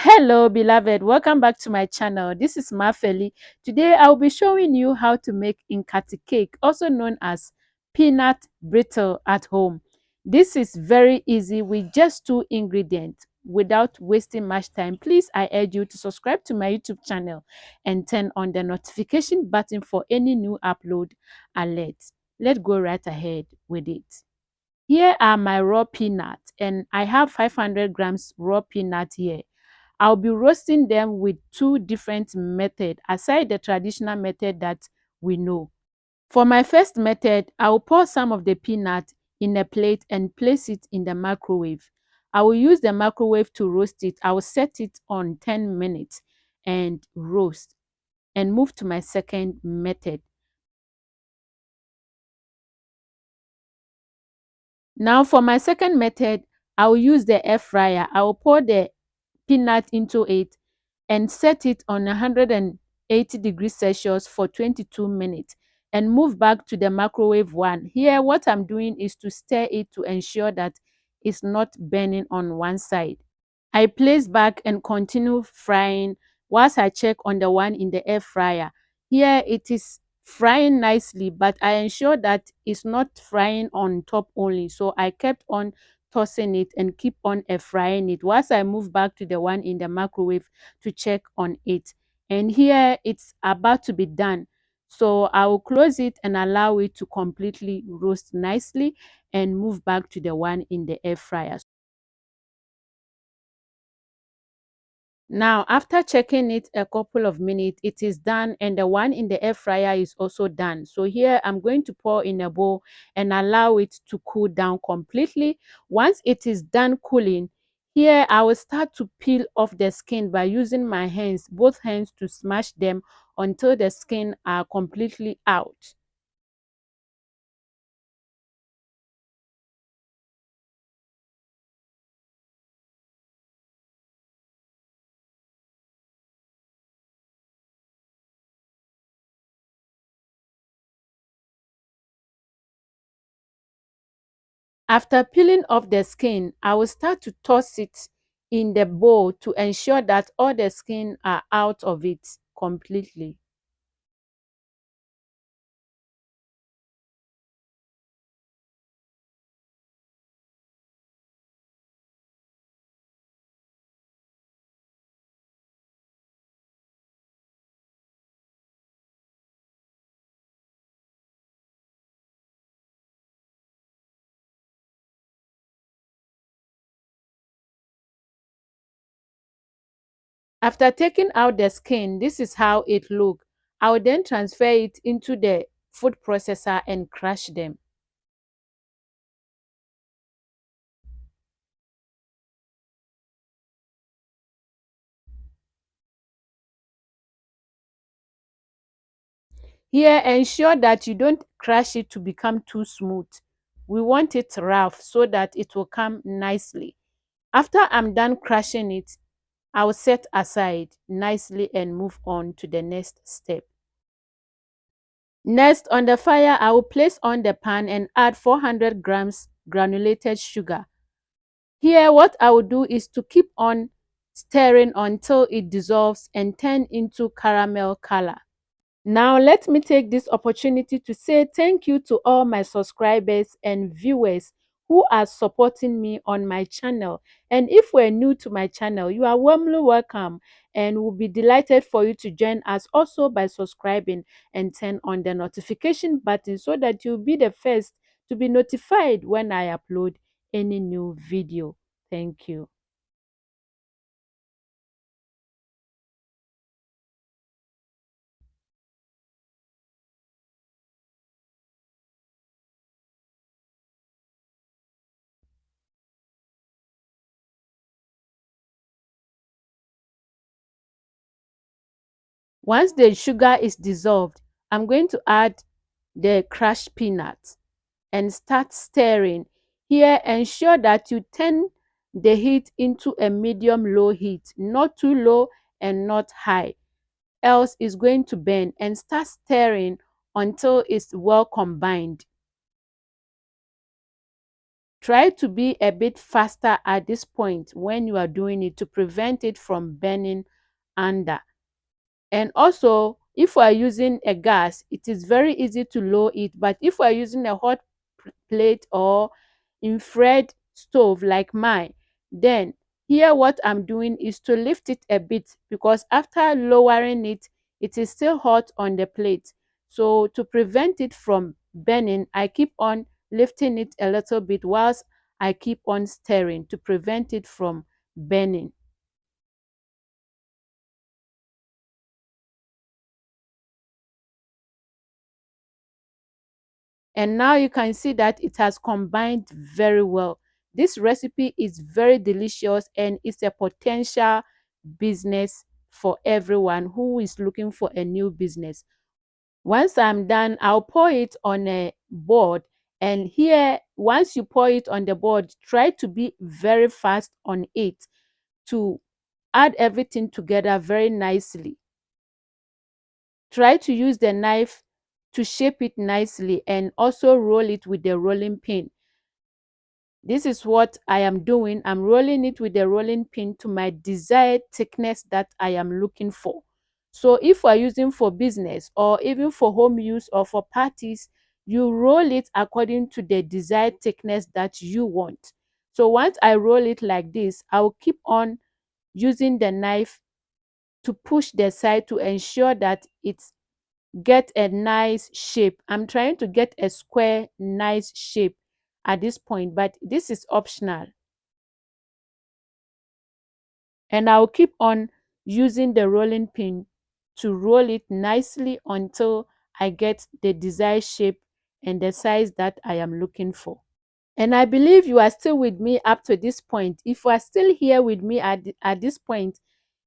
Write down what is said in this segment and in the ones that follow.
Hello, beloved. Welcome back to my channel. This is Mafeli. Today, I'll be showing you how to make Nkatse cake, also known as peanut brittle at home. This is very easy with just two ingredients. Without wasting much time, please, I urge you to subscribe to my YouTube channel and turn on the notification button for any new upload alerts. Let's go right ahead with it. Here are my raw peanuts, and I have 500 grams raw peanut here. I'll be roasting them with two different methods aside the traditional method that we know. For my first method, I will pour some of the peanut in a plate and place it in the microwave. I will use the microwave to roast it. I will set it on 10 minutes and roast and move to my second method. Now for my second method, I will use the air fryer. I will pour the peanut into it and set it on 180 degrees Celsius for 22 minutes and move back to the microwave one. Here, what I'm doing is to stir it to ensure that it's not burning on one side. I place back and continue frying whilst I check on the one in the air fryer. Here it is frying nicely, but I ensure that it's not frying on top only. So I kept on tossing it and keep on air frying it whilst I move back to the one in the microwave to check on it. And here it's about to be done. So I will close it and allow it to completely roast nicely and move back to the one in the air fryer. Now, after checking it a couple of minutes, it is done and the one in the air fryer is also done. So here I'm going to pour in a bowl and allow it to cool down completely. Once it is done cooling, here I will start to peel off the skin by using my hands, both hands, to smash them until the skin are completely out. After peeling off the skin, I will start to toss it in the bowl to ensure that all the skin are out of it completely. After taking out the skin, this is how it looks. I will then transfer it into the food processor and crush them. Here, ensure that you don't crush it to become too smooth. We want it rough so that it will come nicely. After I'm done crushing it, I will set aside nicely and move on to the next step. Next, on the fire, I will place on the pan and add 400 grams granulated sugar. Here, what I will do is to keep on stirring until it dissolves and turn into caramel color. Now, let me take this opportunity to say thank you to all my subscribers and viewers who are supporting me on my channel. And if we're new to my channel, you are warmly welcome and we'll be delighted for you to join us also by subscribing and turn on the notification button so that you'll be the first to be notified when I upload any new video. Thank you. Once the sugar is dissolved, I'm going to add the crushed peanuts and start stirring. Here, ensure that you turn the heat into a medium-low heat, not too low and not high, else it's going to burn, and start stirring until it's well combined. Try to be a bit faster at this point when you are doing it to prevent it from burning under. And also, if we are using a gas, it is very easy to lower it. But if we are using a hot plate or infrared stove like mine, then here what I'm doing is to lift it a bit, because after lowering it, it is still hot on the plate. So to prevent it from burning, I keep on lifting it a little bit whilst I keep on stirring to prevent it from burning. And now you can see that it has combined very well. This recipe is very delicious and it's a potential business for everyone who is looking for a new business. Once I'm done, I'll pour it on a board. And here, once you pour it on the board, try to be very fast on it to add everything together very nicely. Try to use the knife to shape it nicely and also roll it with the rolling pin. This is what I am doing. I'm rolling it with the rolling pin to my desired thickness that I am looking for. So if we're using for business or even for home use or for parties, you roll it according to the desired thickness that you want. So once I roll it like this, I'll keep on using the knife to push the side to ensure that it get a nice shape. I'm trying to get a square, nice shape at this point, but this is optional. And I'll keep on using the rolling pin to roll it nicely until I get the desired shape and the size that I am looking for. And I believe you are still with me up to this point. If you are still here with me at this point,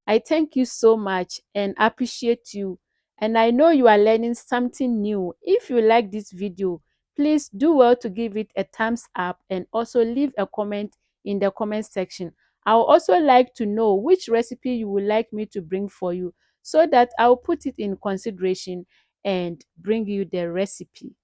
I thank you so much and appreciate you. And I know you are learning something new. If you like this video, please do well to give it a thumbs up and also leave a comment in the comment section. I would also like to know which recipe you would like me to bring for you so that I'll put it in consideration and bring you the recipe.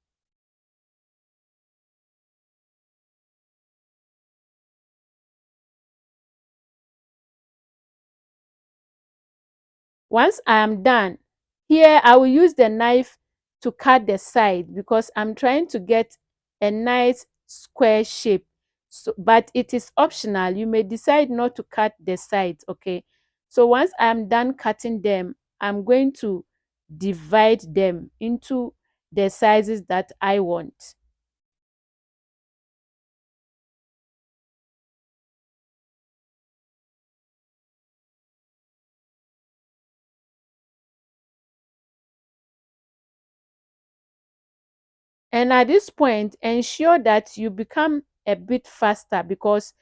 Once I am done, here I will use the knife to cut the side because I'm trying to get a nice square shape. So, but it is optional. You may decide not to cut the sides, okay? So once I'm done cutting them, I'm going to divide them into the sizes that I want. And at this point, ensure that you become a bit faster, because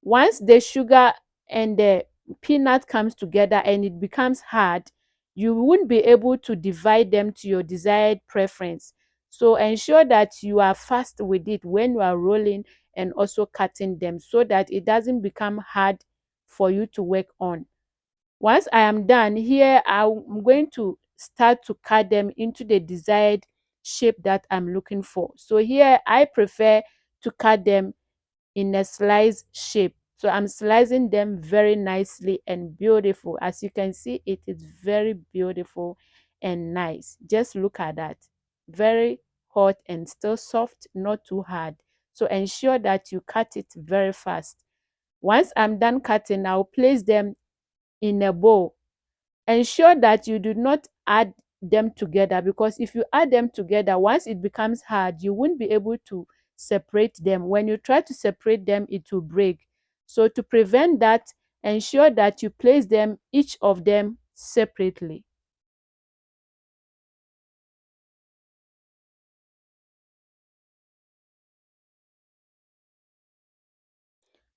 once the sugar and the peanut comes together and it becomes hard, you won't be able to divide them to your desired preference. So ensure that you are fast with it when you are rolling and also cutting them so that it doesn't become hard for you to work on. Once I am done here, I'm going to start to cut them into the desired shape that I'm looking for. So here I prefer to cut them in a slice shape. So I'm slicing them very nicely and beautiful. As you can see, it is very beautiful and nice. Just look at that. Very hot and still soft, not too hard. So ensure that you cut it very fast. Once I'm done cutting, I'll place them in a bowl. Ensure that you do not add them together, because if you add them together, once it becomes hard, you won't be able to separate them. When you try to separate them, it will break. So to prevent that, ensure that you place them, each of them, separately.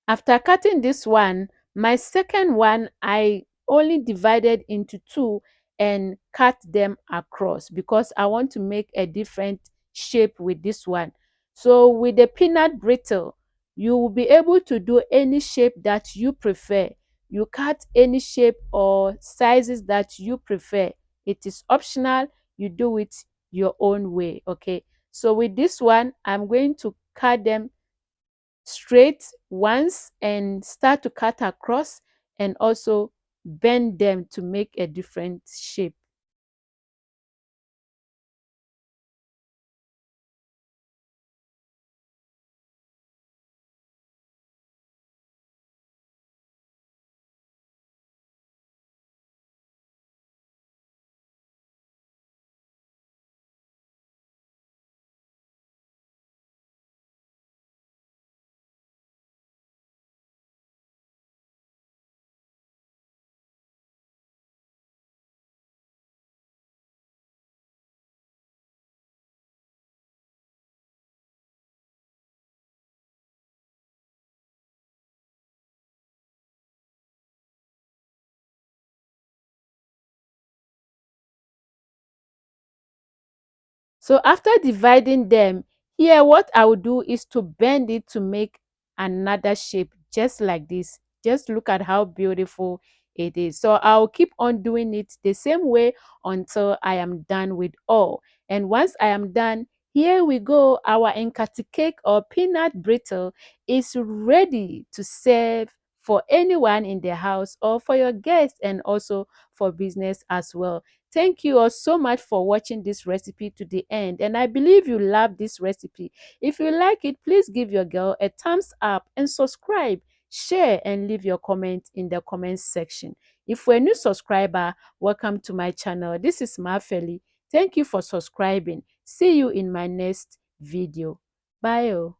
After cutting this one, my second one, I only divided into two and cut them across because I want to make a different shape with this one. So with the peanut brittle, you will be able to do any shape that you prefer. You cut any shape or sizes that you prefer. It is optional. You do it your own way, okay? So with this one, I'm going to cut them straight once and start to cut across and also bend them to make a different shape. So after dividing them, here what I will do is to bend it to make another shape just like this. Just look at how beautiful it is. So I'll keep on doing it the same way until I am done with all. And once I am done, here we go. Our Nkatse cake or peanut brittle is ready to serve for anyone in the house or for your guests and also for business as well. Thank you all so much for watching this recipe to the end, and I believe you love this recipe. If you like it, please give your girl a thumbs up and subscribe, share, and leave your comment in the comment section. If you're a new subscriber, welcome to my channel. This is Mafeli. Thank you for subscribing. See you in my next video. Bye. Oh.